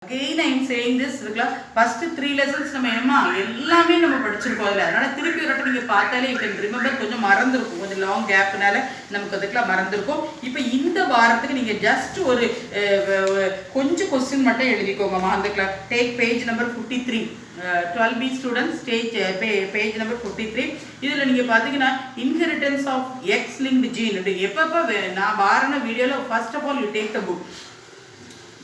Again I am saying this, first 3 lessons நம்ம எல்லாமே நம்ம படிச்சிருக்கோம் அதுல. அதனால திருப்பி ஒரு நீங்க பார்த்தாலே you can remember. கொஞ்சம் மறந்துருக்கும், கொஞ்சம் லாங் கேப்னால நமக்கு அதுக்குலாம் மறந்துருக்கும். இப்போ இந்த வாரத்துக்கு நீங்க ஜஸ்ட் ஒரு கொஞ்சம் क्वेश्चन மட்டும் எழுதிக்கோங்க. அதுக்குலாம் take page number 53. 12B students page number 53. இதில் நீங்கள் பார்த்தீங்கன்னா inheritance of X linked gene எப்பப்போ நான் வாரண வீடியோவில் first of all you take the book.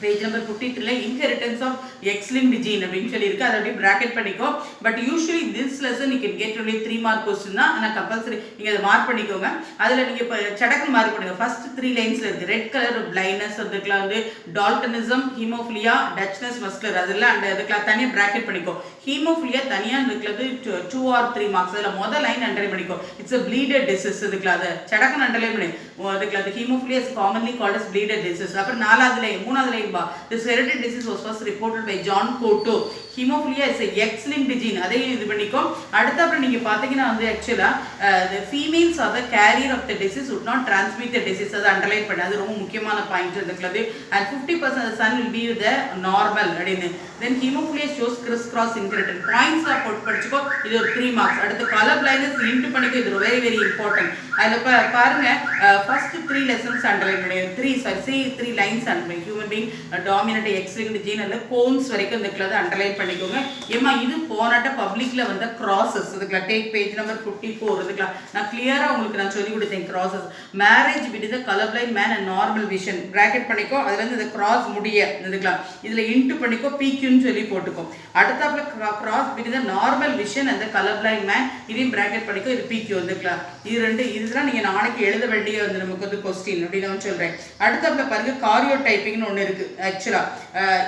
Page number 53 inheritance of X linked gene அப்படின்னு சொல்லியிருக்கு. அதை அப்படியே ப்ராக்கெட் பண்ணிக்கோ. But usually this lesson you can get only 3 mark question தான். ஆனால் கம்பல்சரி நீங்கள் அதை மார்க் பண்ணிக்கோங்க. அதில் நீங்கள் இப்போ சடக்கு மார்க் பண்ணுங்க. ஃபர்ஸ்ட் 3 லைன்ஸில் இருக்குது. ரெட் கலர் பிளைண்ட்னஸ், அதுக்கெலாம் வந்து டால்டனிசம், ஹீமோஃபிலியா, டச்னஸ், மஸ்குலர், அதெல்லாம் அந்த இதுக்கெலாம் தனியாக ப்ராக்கெட் பண்ணிக்கோ. ஹீமோஃபிலியா தனியாக இருக்கிறது 2 or 3 மார்க்ஸ். அதில் மொதல் லைன் அண்டர்லைன் பண்ணிக்கோ. It's a bleeder disease. இதுக்கெலாம் அதை சடக்குன்னு அண்டர்லைன் பண்ணி அதுக்கெலாம் அது haemophilia is commonly called as bleeder disease. அப்புறம் 4வது லைன் 3வது line this hereditary disease was first reported by John Cotto. Hemophilia is a X-linked gene. அதே இது பண்ணிக்கோ. அடுத்து அப்புறம் நீங்க பாத்தீங்கன்னா வந்து actually the females are the carrier of the disease would not transmit the disease. அது அண்டர்லைன் பண்ணு. அது ரொம்ப முக்கியமான point இதுக்குள்ளது. And 50% of the son will be the normal அப்படினு. Then hemophilia shows criss-cross inheritance. Points போட்டு படிச்சுக்கோ. இது ஒரு 3 மார்க்ஸ். அடுத்து color blindness இன்ட் பண்ணிக்கோ. இது very very important. அதுல பாருங்க first 3 lessons அண்டர்லைன் பண்ணு. 3 lines underline. Human being dominant X-linked gene அல்ல கோன்ஸ் வரைக்கும் இதுக்குள்ளது அண்டர்லைன் பண்ணிக்கோங்க. ஏமா இது போனட்ட பப்ளிக்ல வந்த கிராசஸ். இதுக்குள்ள டேக் பேஜ் நம்பர் 54. இதுக்குள்ள நான் கிளியரா உங்களுக்கு நான் சொல்லி கொடுத்தேன் crosses. Marriage with the colour blind man and normal vision bracket பண்ணிக்கோ. அதுல இருந்து இந்த கிராஸ் முடிய இதுக்குள்ள இதுல இன்ட் பண்ணிக்கோ. PQ சொல்லி போட்டுக்கோ. அடுத்தாப்ல cross with the normal vision and the colour blind man இதையும் பிராக்கெட் பண்ணிக்கோ. இது PQ இதுக்குள்ள இது ரெண்டு இதுதான் நீங்க நாளைக்கு எழுத வேண்டிய வந்து நமக்கு வந்து क्वेश्चन அப்படி நான் சொல்றேன். அடுத்தாப்ல பாருங்க காரியோடைப்பிங்னு ஒன்னு இருக்கு. ஆக்சுவலா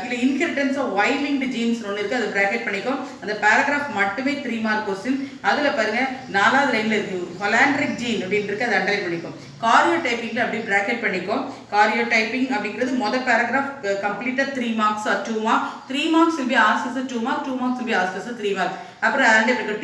இல்ல inheritance of Y linked genes ஒன்னு இருக்கு. அதை பிராக்கெட் பண்ணிக்கோ. அந்த பாராகிராஃப் மட்டுமே 3 மார்க் क्वेश्चन. அதுல பாருங்க 4வது லைன்ல இருக்கு ஹொலாண்ட்ரிக் ஜீன் அப்படினு இருக்கு. அதை அண்டர்லைன் பண்ணிக்கோ. காரியோடைப்பிங்ல அப்படி பிராக்கெட் பண்ணிக்கோ. காரியோடைப்பிங் அப்படிங்கிறது முதல் பாராகிராஃப் கம்ப்ளீட்டா 3 marks or 2 mark. 3 marks will be asked as a 2 mark, 2 marks will be asked as a 3 mark. அப்புறம்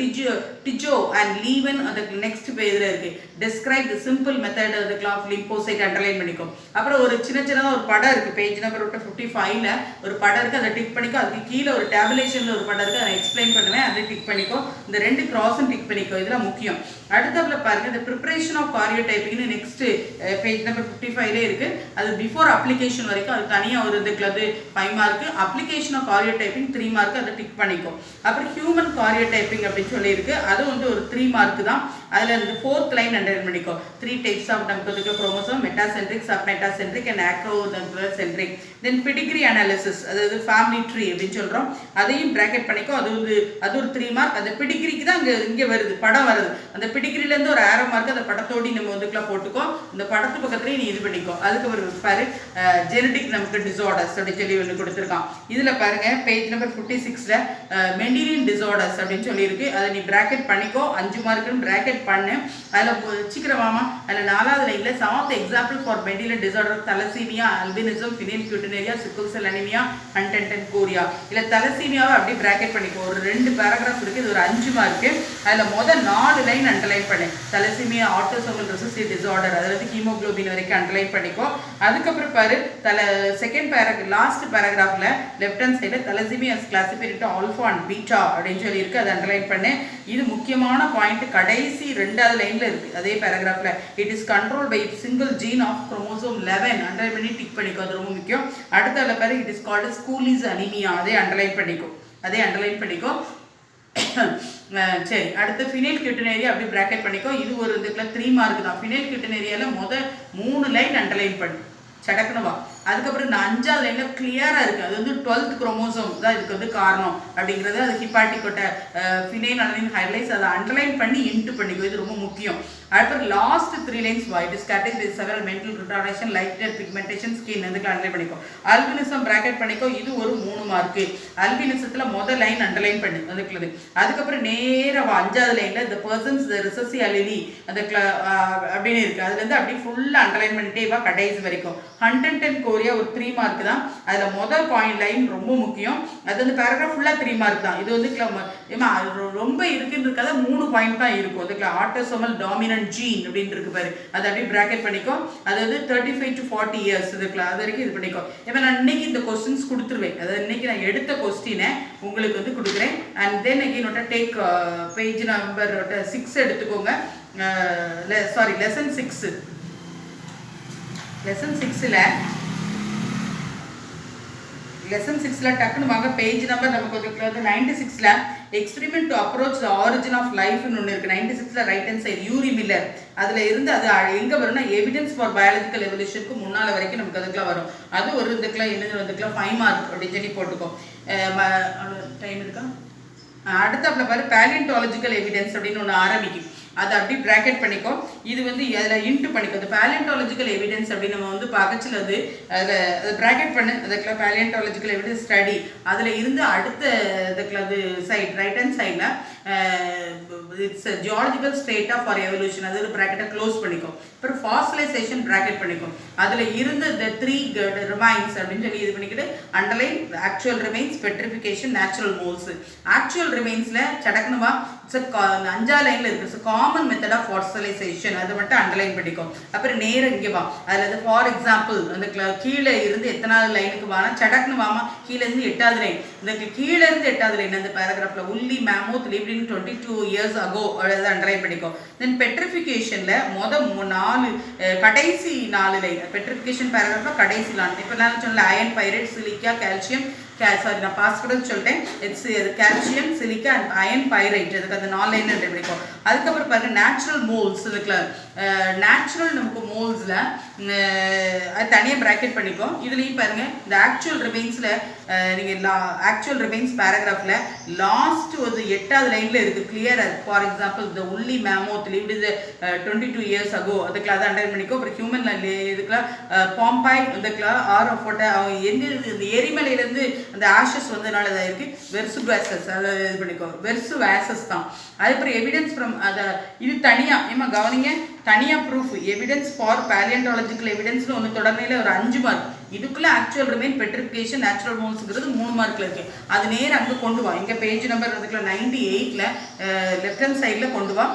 டிஜோ அண்ட் லீவன் அதுக்கு நெக்ஸ்ட் பேஜ்ல இருக்கு. describe the simple method of the clock lymphocyte underline பண்ணிக்கோ. அப்புறம் ஒரு சின்னதா ஒரு படம் இருக்கு. பேஜ் நம்பர் 55ல ஒரு படம் இருக்கு. அதை டிக் பண்ணிக்கோ. அதுக்கு கீழே ஒரு டேபுலேஷன்ல ஒரு படம் இருக்கு. அதை எக்ஸ்பிளைன் பண்ணுவேன். அதை டிக் பண்ணிக்கோ. இந்த ரெண்டு கிராஸும் டிக் பண்ணிக்கோ. இதெல்லாம் முக்கியம். அடுத்ததுல பாருங்க the preparation of karyotyping next page number 55ல இருக்கு. அது பிஃபோர் அப்ளிகேஷன் வரைக்கும் அது தனியா ஒரு இதுக்குள்ளது 5 mark. Application of karyotyping 3 mark. அதை டிக் பண்ணிக்கோ. அப்புறம் ஹியூமன் காரியோடைப்பிங் அப்படி சொல்லி இருக்கு. அது வந்து ஒரு 3 மார்க் தான். அதுல இந்த 4th லைன் அண்டர்லைன் பண்ணிக்கோ. 3 types of நமக்கு chromosome metacentric, submetacentric and acrocentric. Then pedigree analysis அதாவது ஃபேமிலி ட்ரீ அப்படின்னு சொல்றோம். அதையும் பிராக்கெட் பண்ணிக்கோ. அது ஒரு 3 மார்க். அந்த பெடிகிரிக்கு தான் இங்க வருது படம் வருது. அந்த பெடிகிரில இருந்து ஒரு ஆரோ மார்க் அந்த படத்தோடி நம்ம வந்துக்குள்ள போட்டுக்கோ. இந்த படத்து பக்கத்துலயே நீ இது பண்ணிக்கோ. அதுக்கு ஒரு பாரு ஜெனடிக் நமக்கு டிசார்டர்ஸ் அப்படி சொல்லி ஒன்று கொடுத்துருக்கான். இதுல பாருங்க பேஜ் நம்பர் 56ல மெண்டிலியன் டிசார்டர்ஸ் அப்படின்னு சொல்லி இருக்கு. அதை நீ பிராக்கெட் பண்ணிக்கோ. 5 மார்க்குன்னு பிராக்கெட் பண்ணு. அதில் சீக்கிரமாமா அதில் 4வது லைன்ல some of the example for Mendelian disorder thalassemia, albinism, phenylketonuria, sickle cell anaemia, Huntington chorea. இல்லை தலசீமியாவை அப்படியே பிராக்கெட் பண்ணிக்கோ. ஒரு 2 பேராகிராஃப் இருக்கு. இது ஒரு 5 மார்க்கு. அதில் முதல் 4 லைன் அண்டர்லைன் பண்ணு. தலசீமியா ஆட்டோசோமல் ரெசசிவ் டிசார்டர் அதில் ஹீமோகுளோபின் வரைக்கும் அண்டர்லைன் பண்ணிக்கோ. அதுக்கப்புறம் பாரு செகண்ட் லாஸ்ட் பேராகிராஃப்ல லெஃப்ட் ஹேண்ட் சைடில் thalassemia classified into alpha and beta அப்படின்னு சொல்லி இருக்கு. அதை அண்டர்லைன் பண்ணு. இது முக்கியமான பாயிண்ட் கடைசி 2வது லைன்ல இருக்கு. அதே பேராகிராஃப்ல it is control by single gene of chromosome 11 underline பண்ணி டிக் பண்ணிக்கோ. அது ரொம்ப முக்கியம். அடுத்த பாரு it is called Cooley's anaemia. அதே அண்டர்லைன் பண்ணிக்கோ. சரி அடுத்து ஃபினைல்கியூட்டினேரியா அப்படி பிராக்கெட் பண்ணிக்கோ. இது ஒரு இதுக்குள்ள 3 மார்க் தான். ஃபினைல்கியூட்டினேரியால முதல் 3 லைன் அண்டர்லைன் பண்ணு சடக்குனவா. அதுக்கப்புறம் இந்த 5வது லைன்ல கிளியரா இருக்கு. அது வந்து 12th குரோமோசோம் தான் இதுக்கு வந்து காரணம் அப்படிங்கிறது. அது ஹிப்பாட்டிகோட்ட ஃபினைல் அலனின் ஹைலைட்ஸ் அதை அண்டர்லைன் பண்ணி இன்ட் பண்ணிக்கோ. இது ரொம்ப முக்கியம். அப்புறம் last 3 lines it is categorised with several mental retardation, lighted pigmentation, skin இதுக்கு அண்டர்லைன் பண்ணிக்கோ. அல்பினிசம் பிராக்கெட் பண்ணிக்கோ. இது ஒரு 3 மார்க். அல்பினிசத்துல முதல் லைன் அண்டர்லைன் பண்ணு அதுக்குள்ளது. அதுக்கப்புறம் நேரா 5வது லைன்ல the persons the recessive allele அந்த அப்படின்னு இருக்கு. அதுல இருந்து அப்படியே ஃபுல்லா அண்டர்லைன் பண்ணிட்டே வா கடைசி வரைக்கும். ஹண்டன்டன் கோரியா ஒரு 3 மார்க் தான். அதுல முதல் பாயிண்ட் லைன் ரொம்ப முக்கியம். அது வந்து பேராகிராஃப் ஃபுல்லா 3 மார்க் தான். இது வந்து ரொம்ப இருக்குன்னு இருக்காத 3 பாயிண்ட் தான் இருக்கும். அதுக்கு ஆட்டோசோமல் டாமினன்ட் டாமினன்ட் ஜீன் அப்படின்னு இருக்கு பாரு, அதை அப்படியே பிராக்கெட் பண்ணிக்கோ. அதாவது 35 to 40 இயர்ஸ் இதுக்குலாம் அது வரைக்கும் இது பண்ணிக்கோ. இப்போ நான் இன்னைக்கு இந்த கொஸ்டின்ஸ் கொடுத்துருவேன், அதாவது இன்னைக்கு நான் எடுத்த கொஸ்டினை உங்களுக்கு வந்து கொடுக்குறேன். And then again take page number 6 எடுத்துக்கோங்க. Sorry lesson 6. லெசன் 6ல டக்குன்னு வாங்க. பேஜ் நம்பர் நமக்கு வந்து 96ல experiment to approach the origin of லைஃப்னு ஒன்று இருக்குது. 96ல right hand side Urey Miller. அதில் இருந்து அது எங்கே வரும்னா எவிடன்ஸ் ஃபார் பயாலஜிக்கல் எவல்யூஷனுக்கு முன்னால் வரைக்கும் நமக்கு அதுக்கெலாம் வரும். அது ஒரு இதுக்கெலாம் என்னது வந்துக்கலாம் 5 மார்க் அப்படின்னு சொல்லி போட்டுக்கோ. டைம் இருக்கா? அடுத்தாப்புல பாரு பேலியன்டாலஜிக்கல் எவிடன்ஸ் அப்படின்னு ஒன்று ஆரம்பிக்கும். அதை அப்படி ப்ராக்கெட் பண்ணிக்கோ. இது வந்து அதில் இன்ட்டு பண்ணிக்கோ. அது பேலியன்டாலஜிக்கல் எவிடன்ஸ் அப்படின்னு நம்ம வந்து பார்க்கச்சில் அது அதில் அது ப்ராக்கெட் பண்ணு. அதுக்குள்ள பேலியன்டாலஜிக்கல் எவிடன்ஸ் ஸ்டடி அதில் இருந்து அடுத்த இதுக்குள்ள அது சைட் ரைட் ஹேண்ட் சைடில் இட்ஸ் ஜியாலஜிக்கல் ஸ்டேட்டா ஃபார் எவல்யூஷன் அது ப்ராக்கெட்டை க்ளோஸ் பண்ணிக்கோ. அப்புறம் ஃபாசிலைசேஷன் ப்ராக்கெட் பண்ணிக்கோ. அதில் இருந்து த 3 ரிமைன்ஸ் அப்படின்னு சொல்லி இது பண்ணிக்கிட்டு underline actual remains, petrification, natural moulds. Actual ரிமைன்ஸில் சடக்கணுமா இட்ஸ் 5 லைனில் இருக்குது. காமன் மெத்தட் ஆஃப் ஃபாசிலைசேஷன் அதை மட்டும் அண்டர்லைன் பண்ணிக்கோ. அப்புறம் நேரம் இங்கே வா. அதில் ஃபார் எக்ஸாம்பிள் அந்த கீழே இருந்து எத்தனாவது லைனுக்கு வானா சடக்குன்னு வாமா. கீழே இருந்து 8வது லைன். இந்த கீழே இருந்து 8வது லைன் அந்த பேராகிராஃபில் உள்ளி மேமோத் லிவ்ட் இன் 22 years ago அதை அண்டர்லைன் பண்ணிக்கோ. தென் பெட்ரிஃபிகேஷனில் கடைசி 4 லைன் பெட்ரிஃபிகேஷன் பேராகிராஃபில் கடைசி 4. இப்போ நான் சொன்னல iron, pyrite, silica, calcium, sorry நான் பாஸ்கூட சொல்லிட்டேன். It's calcium, silica and iron, pyrite. அதுக்கு அந்த 4 லைன் பண்ணிக்கோ. அதுக்கப்புறம் பாருங்க நேச்சுரல் மோல்ஸ் இருக்குல்ல, நேச்சுரல் நமக்கு மோல்ஸில் அது தனியாக ப்ராக்கெட் பண்ணிக்கோ. இதுலேயும் பாருங்கள் இந்த ஆக்சுவல் ரிமைன்ஸில் நீங்கள் ஆக்சுவல் ரிமைன்ஸ் பேராகிராஃபில் லாஸ்ட் ஒரு 8வது லைனில் இருக்குது கிளியர். ஃபார் எக்ஸாம்பிள் இந்த உள்ளி மேமோத் லிவ்ட் இது 22 years ago அதுக்குலாம் அதை அண்டர்லைன் பண்ணிக்கோ. அப்புறம் ஹியூமன் இதுக்கெலாம் பாம்பாய் இதுக்கெலாம் போட்ட அவங்க இந்த எரிமலையிலேருந்து அந்த ஆஷஸ் வந்ததுனால இதாக இருக்குது. வெர்சு வேசஸ் அதை இது பண்ணிக்கோ. வெர்சு வேசஸ் தான். அதுக்கப்புறம் எவிடன்ஸ் ஃப்ரம் அதை இது தனியாக ஏமா கவனிங்க. தனியாக ப்ரூஃப் எவிடன்ஸ் ஃபார் பேலியன்டாலஜிக்கல் எவிடன்ஸ்னு ஒன்று தொடர்நிலையில் ஒரு 5 மார்க். இதுக்குள்ளே ஆக்சுவல் ரிமைன், பெட்ரிஃபிகேஷன், நேச்சுரல் மோல்ஸுங்கிறது 3 மார்க்கில் இருக்குது. அது நேரம் அங்கே கொண்டு வா. எங்கள் பேஜ் நம்பர் அதுக்குள்ள 98ல் லெஃப்ட் ஹேண்ட் சைடில் கொண்டு வா.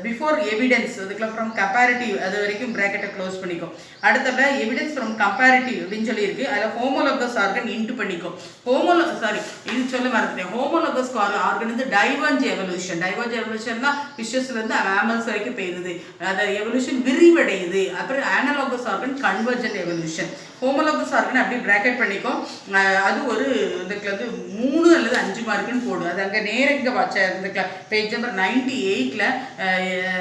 பிஃபோர் எவிடன்ஸ் அதுக்குள்ள ஃப்ரம் கம்பேரிட்டிவ் அது வரைக்கும் ப்ராக்கெட்டை க்ளோஸ் பண்ணிக்கோ. அடுத்தப்ப எவிடன்ஸ் ஃப்ரம் கம்பேரிட்டிவ் அப்படின்னு சொல்லி இருக்குது. அதில் ஹோமோலோகஸ் ஆர்கன் இன்ட்டு பண்ணிக்கோ. இது சொல்ல மறந்துட்டேன். ஹோமோலோகஸ் ஆர்கன் வந்து டைவர்ஜ் எவல்யூஷன். டைவர்ஜ் எவல்யூஷன்னா ஃபிஷஸ்லேருந்து மேமல்ஸ் வரைக்கும் போயிருது. அந்த எவல்யூஷன் விரிவடையுது. அப்புறம் analogous organ convergent evolution. Homologous organ அப்படி ப்ராக்கெட் பண்ணிக்கோ. அது ஒரு இதுக்கு வந்து 3 அல்லது 5 மார்க்குன்னு போடும். அது அங்கே நேரங்க வச்ச இந்த பேஜ் நம்பர் 98ல்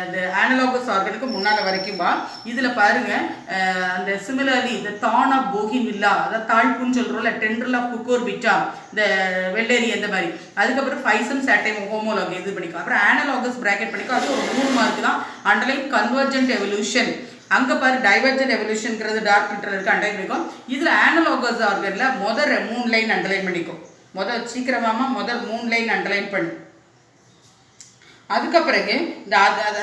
இந்த ஆனலோகஸ் ஆர்கனுக்கு முன்னால் வரைக்கும் வா. இதில் பாருங்கள் அந்த சிமிலர்லி இந்த தான் ஆஃப் போகின்வில்லா அதாவது தாழ்ப்புன்னு சொல்கிறோம்ல, டெண்டரல் ஆஃப் குக்கோர்பிட்டா இந்த வெள்ளேரி அந்த மாதிரி. அதுக்கப்புறம் ஃபைசம் சாட்டைம் ஹோமோலோக் இது பண்ணிக்கோ. அப்புறம் ஆனலோகஸ் ப்ராக்கெட் பண்ணிக்கோ. அது ஒரு 3 மார்க் தான். Underline convergent evolution. அங்கே பாரு டைவர்ஜென்ட் எவல்யூஷன்ங்கிறது டார்க் லிட்டர் இருக்குது அண்டர்லைன் பண்ணிக்கோ. இதில் ஆனலோகஸ் ஆர்கனில் முதல் 3 லைன் அண்டர்லைன் பண்ணிக்கோ. சீக்கிரமாமா முதல் 3 லைன் அண்டர்லைன் பண்ணு. அதுக்கப்பிறகு இந்த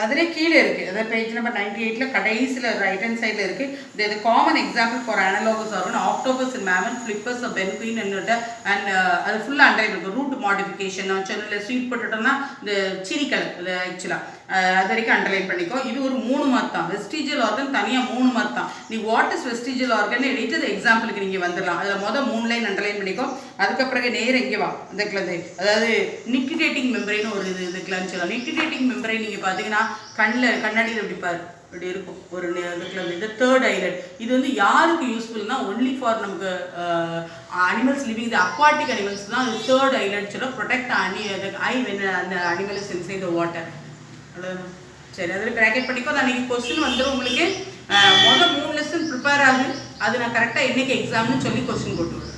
அதிலே கீழே இருக்குது. அதாவது பேஜ் நம்பர் 98ல் கடைசியில் ரைட் ஹேண்ட் சைடில் இருக்குது. இது common example for analogous organ octopus in mammal, flippers of penguin and அது ஃபுல்லாக அண்டர்லைன் இருக்கும். ரூட் மாடிஃபிகேஷன் நான் சொன்னல ஸ்வீட் பொட்டேட்டோனா இந்த சிரிக்கலை இது ஆக்சுவலாக அது வரைக்கும் அண்டர்லைன் பண்ணிக்கோ. இது ஒரு 3 மார்க் தான். வெஸ்டிஜியல் ஆர்கன் தனியாக 3 மார்க் தான். நீ வாட் இஸ் வெஸ்டிஜியல் ஆர்கன் எழுதிட்டு அது எக்ஸாம்பிளுக்கு நீங்கள் வந்துடலாம். அதில் மொதல் 3 லைன் அண்டர்லைன் பண்ணிக்கோ. அதுக்கப்புறம் நேரம் இங்கே வா. இதுக்குள்ளது அதாவது நிக்டிடேட்டிங் மெம்பரைன்னு ஒரு இதுக்குலான்னு சொல்லலாம். நிக்டிடேட்டிங் மெம்பரை நீங்கள் பார்த்தீங்கன்னா கண்ணாடியில் எப்படி பாரு இப்படி இருக்கும் ஒரு இதுக்குள்ள இந்த 3rd ஐலட். இது வந்து யாருக்கு யூஸ்ஃபுல்னா ஒன்லி ஃபார் நமக்கு அனிமல்ஸ் லிவிங் த அக்வாட்டிக் அனிமல்ஸ் தான். அது 3rd ஐலட் சொல்ல ப்ரொடெக்ட் அந்த animal is inside the water. சரி அதில் ப்ராக்கெட் பண்ணிக்கோ. நான் அன்றைக்கி கொஸ்டின் வந்துடும் உங்களுக்கு. மொதல் 3 லெசன் ப்ரிப்பேர் ஆகுது. அது நான் கரெக்டாக என்றைக்கு எக்ஸாம்னு சொல்லி கொஸ்டின் போட்டு விடுவேன்.